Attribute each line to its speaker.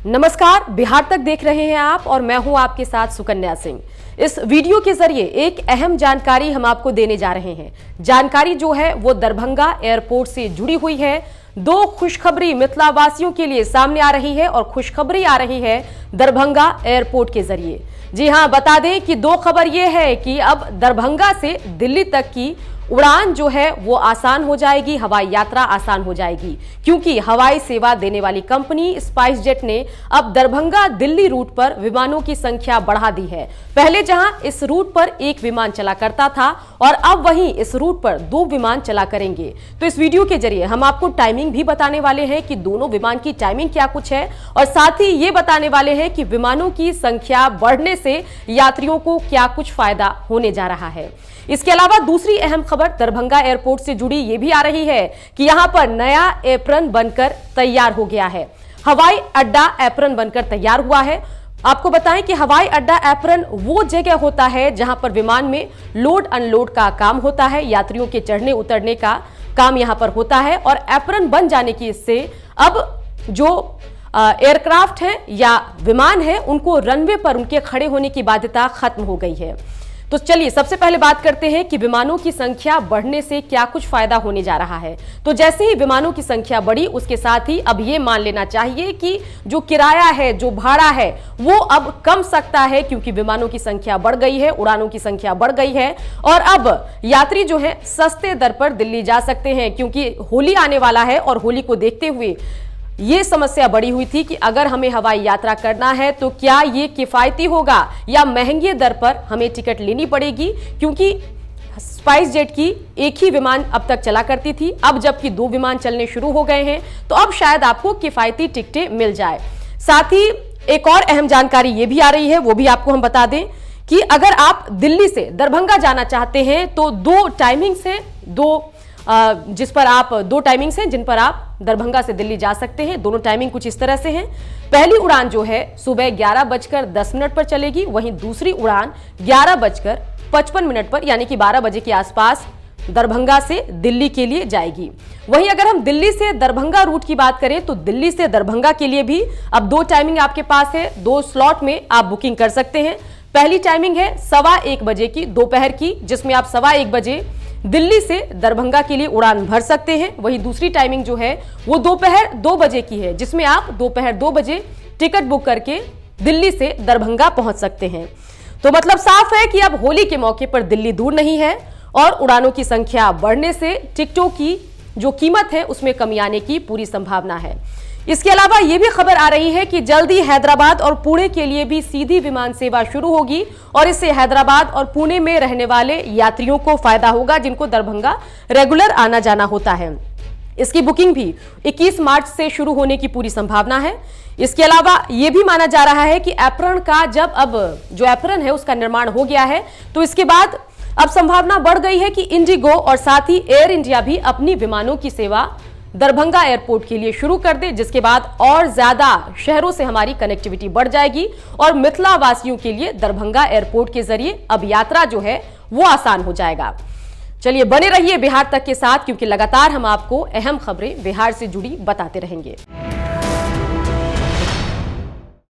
Speaker 1: नमस्कार, बिहार तक देख रहे हैं आप और मैं हूं आपके साथ सुकन्या सिंह। इस वीडियो के जरिए एक अहम जानकारी हम आपको देने जा रहे हैं। जानकारी जो है वो दरभंगा एयरपोर्ट से जुड़ी हुई है। दो खुशखबरी मिथिला वासियों के लिए सामने आ रही है और खुशखबरी आ रही है दरभंगा एयरपोर्ट के जरिए। जी हां, बता दें कि दो खबर ये है कि अब दरभंगा से दिल्ली तक की उड़ान जो है वो आसान हो जाएगी, हवाई यात्रा आसान हो जाएगी, क्योंकि हवाई सेवा देने वाली कंपनी स्पाइस जेट ने अब दरभंगा दिल्ली रूट पर विमानों की संख्या बढ़ा दी है। पहले जहां इस रूट पर एक विमान चला करता था और अब वहीं इस रूट पर दो विमान चला करेंगे। तो इस वीडियो के जरिए हम आपको टाइमिंग भी बताने वाले हैं कि दोनों विमान की टाइमिंग क्या कुछ है, और साथ ही ये बताने वाले हैं कि विमानों की संख्या बढ़ने से यात्रियों को क्या कुछ फायदा होने जा रहा है। इसके अलावा दूसरी अहम खबर दरभंगा एयरपोर्ट से जुड़ी ये भी आ रही है कि यहां पर नया एप्रन बनकर तैयार हो गया है। हवाई अड्डा एप्रन बनकर तैयार हुआ है। आपको बताएं कि हवाई अड्डा एप्रन वो जगह होता है जहां पर विमान में लोड अनलोड का काम होता है, यात्रियों के चढ़ने उतरने का काम यहां पर होता है। और एप्रन बन जाने की इससे अब जो एयरक्राफ्ट है या विमान है उनको रनवे पर उनके खड़े होने की बाध्यता खत्म हो गई है। तो चलिए सबसे पहले बात करते हैं कि विमानों की संख्या बढ़ने से क्या कुछ फायदा होने जा रहा है। तो जैसे ही विमानों की संख्या बढ़ी उसके साथ ही अब ये मान लेना चाहिए कि जो किराया है, जो भाड़ा है, वो अब कम सकता है, क्योंकि विमानों की संख्या बढ़ गई है, उड़ानों की संख्या बढ़ गई है और अब यात्री जो है सस्ते दर पर दिल्ली जा सकते हैं, क्योंकि होली आने वाला है और होली को देखते हुए ये समस्या बढ़ी हुई थी कि अगर हमें हवाई यात्रा करना है तो क्या ये किफायती होगा या महंगे दर पर हमें टिकट लेनी पड़ेगी, क्योंकि स्पाइस जेट की एक ही विमान अब तक चला करती थी। अब जबकि दो विमान चलने शुरू हो गए हैं तो अब शायद आपको किफायती टिकटें मिल जाए। साथ ही एक और अहम जानकारी ये भी आ रही है, वो भी आपको हम बता दें कि अगर आप दिल्ली से दरभंगा जाना चाहते हैं तो दो टाइमिंग्स हैं, दो टाइमिंग्स हैं जिन पर आप दरभंगा से दिल्ली जा सकते हैं। दोनों टाइमिंग कुछ इस तरह से हैं। पहली उड़ान जो है सुबह 11:10 पर चलेगी, वहीं दूसरी उड़ान 11:55 पर यानी कि 12 बजे के आसपास दरभंगा से दिल्ली के लिए जाएगी। वहीं अगर हम दिल्ली से दरभंगा रूट की बात करें तो दिल्ली से दरभंगा के लिए भी अब दो टाइमिंग आपके पास है, दो स्लॉट में आप बुकिंग कर सकते हैं। पहली टाइमिंग है 1:15 बजे की दोपहर की, जिसमें आप 1:15 बजे दिल्ली से दरभंगा के लिए उड़ान भर सकते हैं। वहीं दूसरी टाइमिंग जो है वो दोपहर 2 बजे की है, जिसमें आप दोपहर 2 बजे टिकट बुक करके दिल्ली से दरभंगा पहुंच सकते हैं। तो मतलब साफ है कि अब होली के मौके पर दिल्ली दूर नहीं है और उड़ानों की संख्या बढ़ने से टिकटों की जो कीमत है उसमें कमी आने की पूरी संभावना है। इसके अलावा यह भी खबर आ रही है कि जल्दी हैदराबाद और पुणे के लिए भी सीधी विमान सेवा शुरू होगी और इससे हैदराबाद और पुणे में रहने वाले यात्रियों को फायदा होगा जिनको दरभंगा रेगुलर आना जाना होता है। इसकी बुकिंग भी 21 मार्च से शुरू होने की पूरी संभावना है। इसके अलावा यह भी माना जा रहा है कि एप्रन का जब अब जो एप्रन है उसका निर्माण हो गया है तो इसके बाद अब संभावना बढ़ गई है कि इंडिगो और साथ ही एयर इंडिया भी अपनी विमानों की सेवा दरभंगा एयरपोर्ट के लिए शुरू कर दे, जिसके बाद और ज्यादा शहरों से हमारी कनेक्टिविटी बढ़ जाएगी और मिथिला वासियों के लिए दरभंगा एयरपोर्ट के जरिए अब यात्रा जो है वो आसान हो जाएगा। चलिए बने रहिए बिहार तक के साथ, क्योंकि लगातार हम आपको अहम खबरें बिहार से जुड़ी बताते रहेंगे।